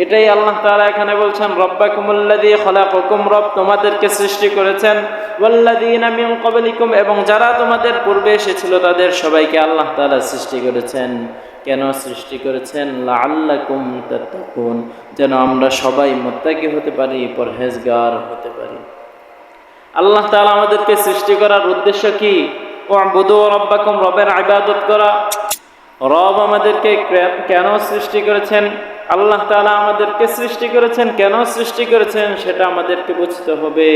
এটাই আল্লাহ তাআলা এখানে বলছেন, রব্বাকুমুল্লাযী খালাকাকুম, রব তোমাদেরকে সৃষ্টি করেছেন, ওয়াল্লাযীনা মিন ক্বাবলিকুম, এবং যারা তোমাদের পূর্বে এসেছিল তাদের সবাইকে আল্লাহ তাআলা সৃষ্টি করেছেন। কেন সৃষ্টি করেছেন? লাআল্লাকুম তাত্তাকুন, যেন আমরা সবাই মুত্তাকি হতে পারি, পরহেজগার হতে পারি। আল্লাহ তাআলা আমাদেরকে সৃষ্টি করার উদ্দেশ্য কি? উ'বুদু রাব্বাকুম, রবের ইবাদত করা। রব আমাদেরকে কেন সৃষ্টি করেছেন? আল্লাহ তাআলা আমাদেরকে সৃষ্টি করেছেন, কেন সৃষ্টি করেছেন সেটা আমাদেরকে বুঝতে হবে।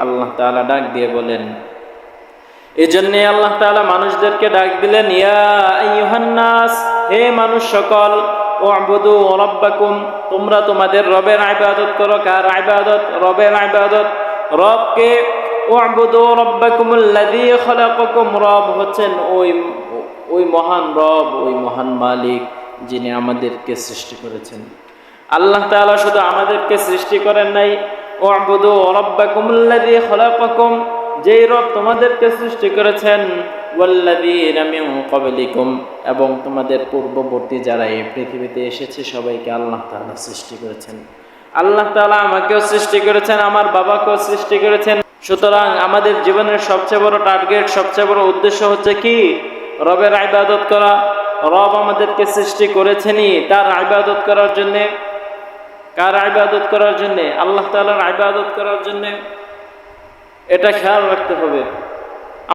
আল্লাহ তাআলা ডাক দিয়ে বলেন, এজন্য আল্লাহ তাআলা মানুষদেরকে ডাক দিলেন, ইয়া আইয়ুহান নাস, হে মানুষ সকল, উ'বুদু রাব্বাকুম, তোমরা তোমাদের রবের ইবাদত করো। কার ইবাদত? রবের ইবাদত। রবকে উ'বুদু রাব্বাকুমুল্লাযী খালাকাকুম, রব হচ্ছেন ওই মহান রব, ওই মহান মালিক যিনি আমাদেরকে সৃষ্টি করেছেন। আল্লাহ তাআলা শুধু আমাদেরকে সৃষ্টি করেন নাই, উ'বুদু রাব্বাকুমুল্লাযী খালাকাকুম, যেই রব তোমাদেরকে সৃষ্টি করেছেন, ওয়াল্লাযীনা মিন ক্বাবলিকুম, এবং তোমাদের পূর্ববর্তী যারা এই পৃথিবীতে এসেছে সবাইকে আল্লাহ তাআলা সৃষ্টি করেছেন। আল্লাহ তাআলা আমাকেও সৃষ্টি করেছেন, আমার বাবাকেও সৃষ্টি করেছেন। সুতরাং আমাদের জীবনের সবচেয়ে বড় টার্গেট, সবচেয়ে বড় উদ্দেশ্য হচ্ছে কি? রবের ইবাদত করা। রব আমাদেরকে সৃষ্টি করেছেনই তার ইবাদত করার জন্যে। কার ইবাদত করার জন্যে? আল্লাহ তাআলার ইবাদত করার জন্যে। এটা খেয়াল রাখতে হবে।